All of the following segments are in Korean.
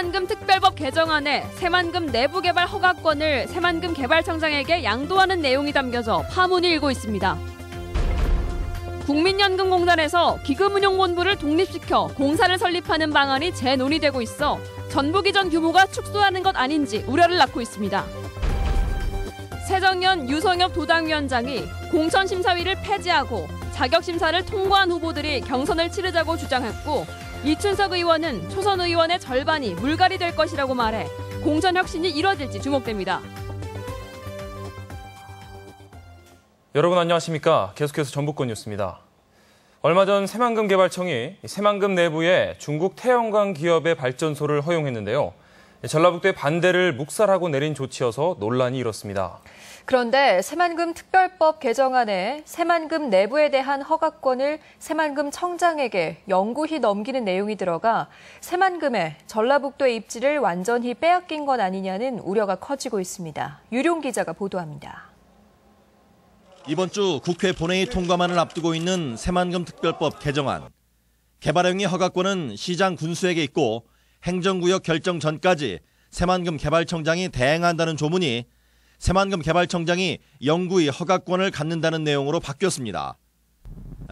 새만금 특별법 개정안에 새만금 내부 개발 허가권을 새만금 개발청장에게 양도하는 내용이 담겨져 파문이 일고 있습니다. 국민연금공단에서 기금운용본부를 독립시켜 공사를 설립하는 방안이 재논의되고 있어 전북이전 규모가 축소하는 것 아닌지 우려를 낳고 있습니다. 새정연 유성엽 도당위원장이 공천심사위를 폐지하고 자격심사를 통과한 후보들이 경선을 치르자고 주장했고, 이춘석 의원은 초선 의원의 절반이 물갈이 될 것이라고 말해 공천 혁신이 이뤄질지 주목됩니다. 여러분 안녕하십니까? 계속해서 전북권 뉴스입니다. 얼마 전 새만금개발청이 새만금 내부에 중국 태영광 기업의 발전소를 허용했는데요. 전라북도의 반대를 묵살하고 내린 조치여서 논란이 일었습니다. 그런데 새만금 특별법 개정안에 새만금 내부에 대한 허가권을 새만금 청장에게 영구히 넘기는 내용이 들어가 새만금의 전라북도의 입지를 완전히 빼앗긴 것 아니냐는 우려가 커지고 있습니다. 유룡 기자가 보도합니다. 이번 주 국회 본회의 통과만을 앞두고 있는 새만금 특별법 개정안. 개발행위 허가권은 시장 군수에게 있고 행정구역 결정 전까지 새만금 개발청장이 대행한다는 조문이 새만금 개발청장이 영구히 허가권을 갖는다는 내용으로 바뀌었습니다.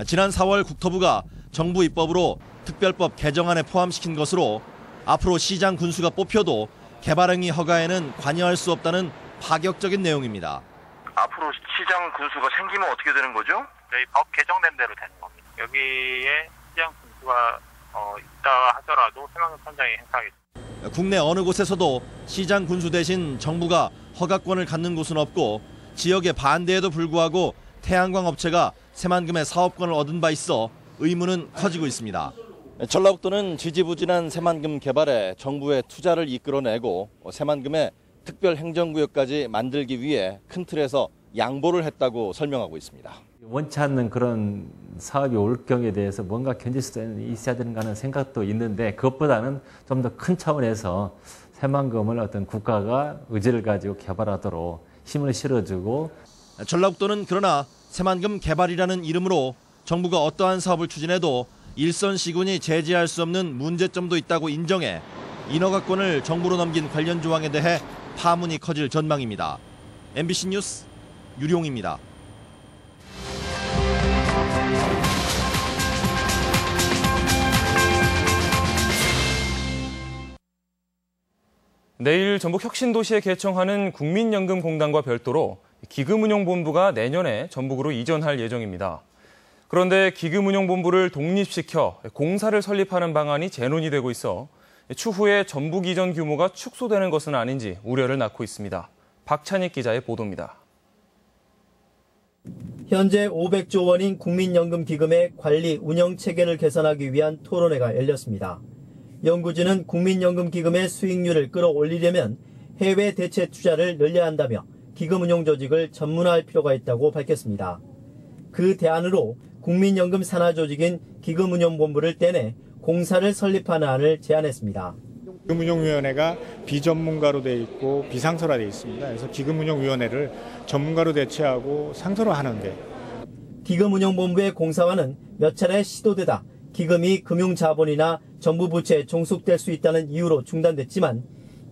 지난 4월 국토부가 정부 입법으로 특별법 개정안에 포함시킨 것으로 앞으로 시장 군수가 뽑혀도 개발행위 허가에는 관여할 수 없다는 파격적인 내용입니다. 앞으로 시장 군수가 생기면 어떻게 되는 거죠? 저희 법 개정된 대로 되는 겁니다. 여기에 시장 군수가 있다 하더라도 새만금 청장이 행사하겠습니다. 국내 어느 곳에서도 시장 군수 대신 정부가 허가권을 갖는 곳은 없고 지역의 반대에도 불구하고 태양광 업체가 새만금의 사업권을 얻은 바 있어 의문은 커지고 있습니다. 전라북도는 지지부진한 새만금 개발에 정부의 투자를 이끌어내고 새만금의 특별 행정구역까지 만들기 위해 큰 틀에서 양보를 했다고 설명하고 있습니다. 원치 않는 그런 사업이 올 경우에 대해서 뭔가 견딜 수 있어야 되는가 하는 생각도 있는데, 그것보다는 좀 더 큰 차원에서 새만금을 어떤 국가가 의지를 가지고 개발하도록 힘을 실어주고. 전라북도는 그러나 새만금 개발이라는 이름으로 정부가 어떠한 사업을 추진해도 일선 시군이 제지할 수 없는 문제점도 있다고 인정해 인허가권을 정부로 넘긴 관련 조항에 대해 파문이 커질 전망입니다. MBC 뉴스 유룡입니다. 내일 전북 혁신도시에 개청하는 국민연금공단과 별도로 기금운용본부가 내년에 전북으로 이전할 예정입니다. 그런데 기금운용본부를 독립시켜 공사를 설립하는 방안이 재논의되고 있어 추후에 전북 이전 규모가 축소되는 것은 아닌지 우려를 낳고 있습니다. 박찬익 기자의 보도입니다. 현재 500조 원인 국민연금기금의 관리 운영 체계를 개선하기 위한 토론회가 열렸습니다. 연구진은 국민연금기금의 수익률을 끌어올리려면 해외 대체 투자를 늘려야 한다며 기금운용 조직을 전문화할 필요가 있다고 밝혔습니다. 그 대안으로 국민연금 산하조직인 기금운용본부를 떼내 공사를 설립하는 안을 제안했습니다. 기금운용위원회가 비전문가로 되어 있고 비상설화되어 있습니다. 그래서 기금운용위원회를 전문가로 대체하고 상설화하는데, 기금운용본부의 공사화는 몇 차례 시도되다 기금이 금융자본이나 정부 부채에 종속될 수 있다는 이유로 중단됐지만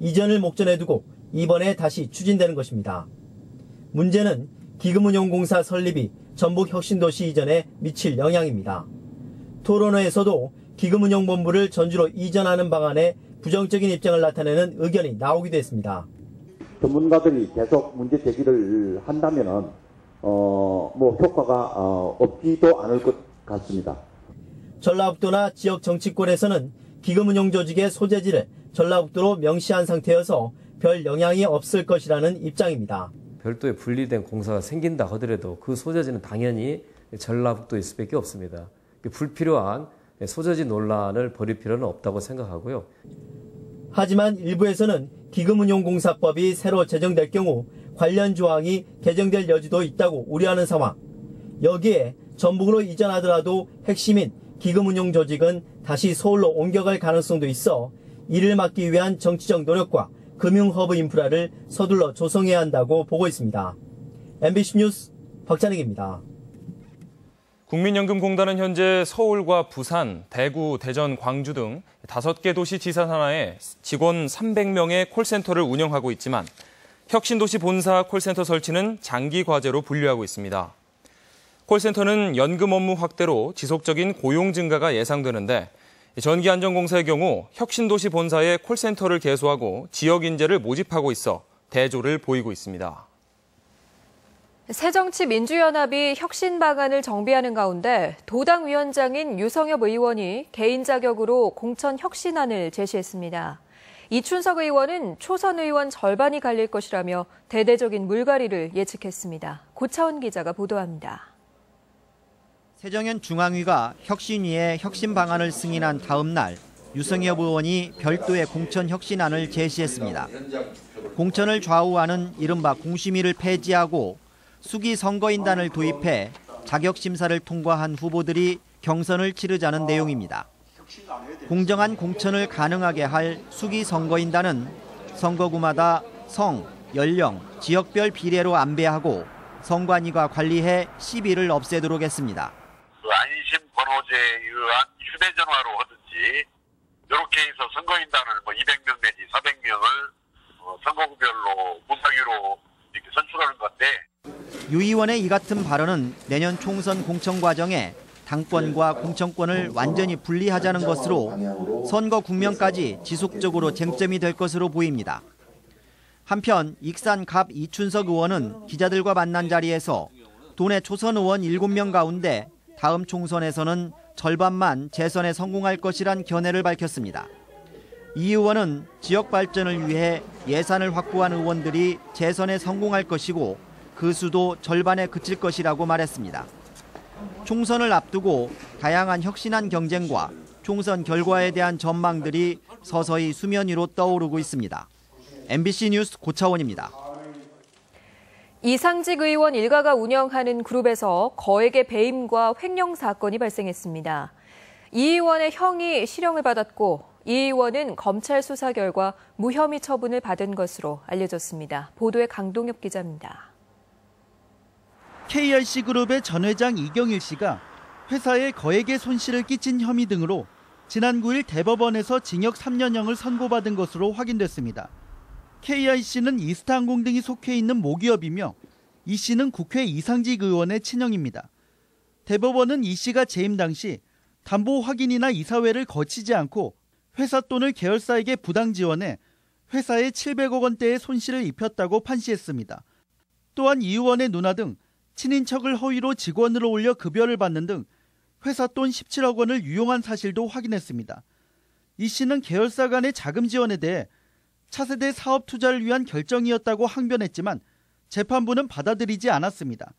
이전을 목전에 두고 이번에 다시 추진되는 것입니다. 문제는 기금운용공사 설립이 전북 혁신도시 이전에 미칠 영향입니다. 토론회에서도 기금운용본부를 전주로 이전하는 방안에 부정적인 입장을 나타내는 의견이 나오기도 했습니다. 전문가들이 계속 문제 제기를 한다면은 효과가 없지도 않을 것 같습니다. 전라북도나 지역 정치권에서는 기금운용 조직의 소재지를 전라북도로 명시한 상태여서 별 영향이 없을 것이라는 입장입니다. 별도의 분리된 공사가 생긴다 하더라도 그 소재지는 당연히 전라북도에 있을 수밖에 없습니다. 불필요한 소재지 논란을 벌일 필요는 없다고 생각하고요. 하지만 일부에서는 기금운용공사법이 새로 제정될 경우 관련 조항이 개정될 여지도 있다고 우려하는 상황. 여기에 전북으로 이전하더라도 핵심인 기금운용 조직은 다시 서울로 옮겨갈 가능성도 있어 이를 막기 위한 정치적 노력과 금융허브 인프라를 서둘러 조성해야 한다고 보고 있습니다. MBC 뉴스 박찬익입니다. 국민연금공단은 현재 서울과 부산, 대구, 대전, 광주 등 5개 도시 지사 산하에 직원 300명의 콜센터를 운영하고 있지만 혁신도시 본사 콜센터 설치는 장기 과제로 분류하고 있습니다. 콜센터는 연금 업무 확대로 지속적인 고용 증가가 예상되는데 전기안전공사의 경우 혁신도시 본사에 콜센터를 개소하고 지역 인재를 모집하고 있어 대조를 보이고 있습니다. 새정치민주연합이 혁신 방안을 정비하는 가운데 도당 위원장인 유성엽 의원이 개인 자격으로 공천 혁신안을 제시했습니다. 이춘석 의원은 초선 의원 절반이 갈릴 것이라며 대대적인 물갈이를 예측했습니다. 고차원 기자가 보도합니다. 새정연 중앙위가 혁신위의 혁신 방안을 승인한 다음 날 유성엽 의원이 별도의 공천 혁신안을 제시했습니다. 공천을 좌우하는 이른바 공심위를 폐지하고 수기 선거인단을 도입해 자격심사를 통과한 후보들이 경선을 치르자는 내용입니다. 공정한 공천을 가능하게 할 수기 선거인단은 선거구마다 성, 연령, 지역별 비례로 안배하고 선관위가 관리해 시비를 없애도록 했습니다. 안심 번호제에 의한 휴대전화로 하든지 이렇게 해서 선거인단을 200명 내지 400명을 선거구별로 무작위로 이렇게 선출하는 건데 유 의원의 이 같은 발언은 내년 총선 공천 과정에 당권과 공천권을 완전히 분리하자는 것으로 선거 국면까지 지속적으로 쟁점이 될 것으로 보입니다. 한편 익산 갑 이춘석 의원은 기자들과 만난 자리에서 도내 초선 의원 7명 가운데 다음 총선에서는 절반만 재선에 성공할 것이란 견해를 밝혔습니다. 이 의원은 지역 발전을 위해 예산을 확보한 의원들이 재선에 성공할 것이고 그 수도 절반에 그칠 것이라고 말했습니다. 총선을 앞두고 다양한 혁신안 경쟁과 총선 결과에 대한 전망들이 서서히 수면 위로 떠오르고 있습니다. MBC 뉴스 고차원입니다. 이상직 의원 일가가 운영하는 그룹에서 거액의 배임과 횡령 사건이 발생했습니다. 이 의원의 형이 실형을 받았고 이 의원은 검찰 수사 결과 무혐의 처분을 받은 것으로 알려졌습니다. 보도에 강동엽 기자입니다. KRC그룹의 전 회장 이경일 씨가 회사에 거액의 손실을 끼친 혐의 등으로 지난 9일 대법원에서 징역 3년형을 선고받은 것으로 확인됐습니다. KRC는 이스타항공 등이 속해 있는 모기업이며 이 씨는 국회 이상직 의원의 친형입니다. 대법원은 이 씨가 재임 당시 담보 확인이나 이사회를 거치지 않고 회사 돈을 계열사에게 부당 지원해 회사에 700억 원대의 손실을 입혔다고 판시했습니다. 또한 이 의원의 누나 등 친인척을 허위로 직원으로 올려 급여를 받는 등 회사 돈 17억 원을 유용한 사실도 확인했습니다. 이 씨는 계열사 간의 자금 지원에 대해 차세대 사업 투자를 위한 결정이었다고 항변했지만 재판부는 받아들이지 않았습니다.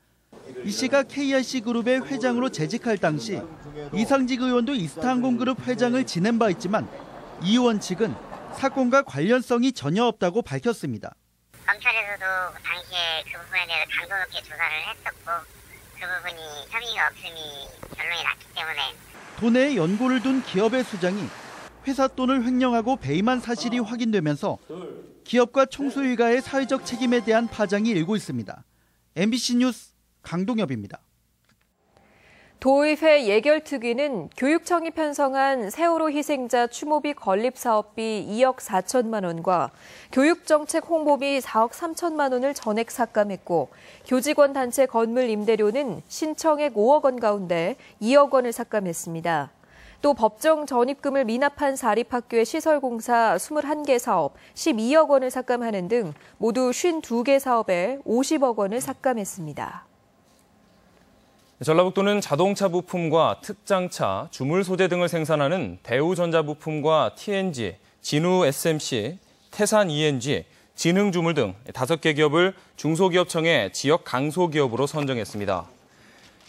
이 씨가 KRC그룹의 회장으로 재직할 당시 이상직 의원도 이스타항공그룹 회장을 지낸 바 있지만 이 의원 측은 사건과 관련성이 전혀 없다고 밝혔습니다. 검찰에서도 당시에 그 부분에 대해서 강도 높게 조사를 했었고 그 부분이 혐의가 없음이 결론이 났기 때문에 도내에 연고를 둔 기업의 수장이 회사 돈을 횡령하고 배임한 사실이 확인되면서 기업과 총수일가의 사회적 책임에 대한 파장이 일고 있습니다. MBC 뉴스 강동엽입니다. 도의회 예결특위는 교육청이 편성한 세월호 희생자 추모비 건립사업비 2억 4천만 원과 교육정책 홍보비 4억 3천만 원을 전액 삭감했고 교직원 단체 건물 임대료는 신청액 5억 원 가운데 2억 원을 삭감했습니다. 또 법정 전입금을 미납한 사립학교의 시설공사 21개 사업 12억 원을 삭감하는 등 모두 52개 사업에 50억 원을 삭감했습니다. 전라북도는 자동차 부품과 특장차, 주물 소재 등을 생산하는 대우전자부품과 TNG, 진우 SMC, 태산 ENG, 진흥주물 등 5개 기업을 중소기업청의 지역 강소기업으로 선정했습니다.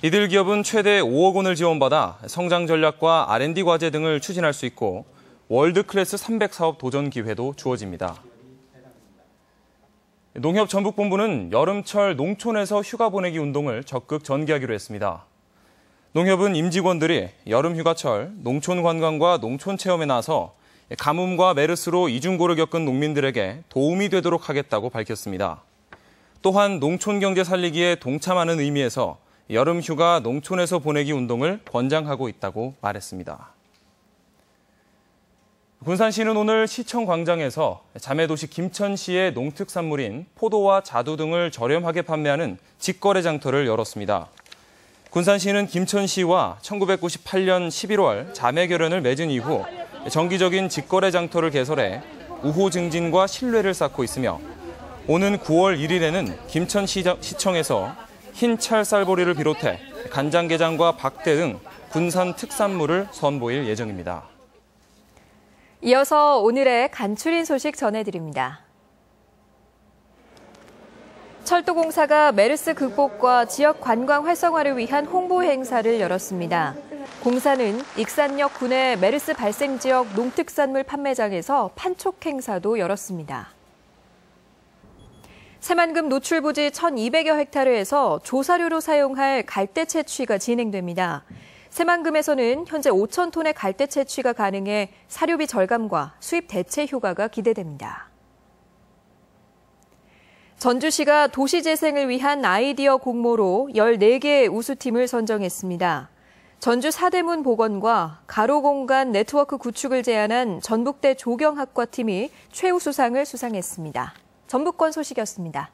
이들 기업은 최대 5억 원을 지원받아 성장 전략과 R&D 과제 등을 추진할 수 있고 월드클래스 300사업 도전 기회도 주어집니다. 농협 전북본부는 여름철 농촌에서 휴가 보내기 운동을 적극 전개하기로 했습니다. 농협은 임직원들이 여름 휴가철 농촌 관광과 농촌 체험에 나서 가뭄과 메르스로 이중고를 겪은 농민들에게 도움이 되도록 하겠다고 밝혔습니다. 또한 농촌 경제 살리기에 동참하는 의미에서 여름 휴가 농촌에서 보내기 운동을 권장하고 있다고 말했습니다. 군산시는 오늘 시청 광장에서 자매도시 김천시의 농특산물인 포도와 자두 등을 저렴하게 판매하는 직거래 장터를 열었습니다. 군산시는 김천시와 1998년 11월 자매결연을 맺은 이후 정기적인 직거래 장터를 개설해 우호 증진과 신뢰를 쌓고 있으며 오는 9월 1일에는 김천시청에서 흰 찰쌀보리를 비롯해 간장게장과 박대 등 군산 특산물을 선보일 예정입니다. 이어서 오늘의 간추린 소식 전해드립니다. 철도공사가 메르스 극복과 지역 관광 활성화를 위한 홍보 행사를 열었습니다. 공사는 익산역 구내 메르스 발생 지역 농특산물 판매장에서 판촉 행사도 열었습니다. 새만금 노출 부지 1,200여 헥타르에서 조사료로 사용할 갈대 채취가 진행됩니다. 새만금에서는 현재 5,000톤의 갈대 채취가 가능해 사료비 절감과 수입 대체 효과가 기대됩니다. 전주시가 도시재생을 위한 아이디어 공모로 14개의 우수팀을 선정했습니다. 전주 사대문 복원과 가로공간 네트워크 구축을 제안한 전북대 조경학과팀이 최우수상을 수상했습니다. 전북권 소식이었습니다.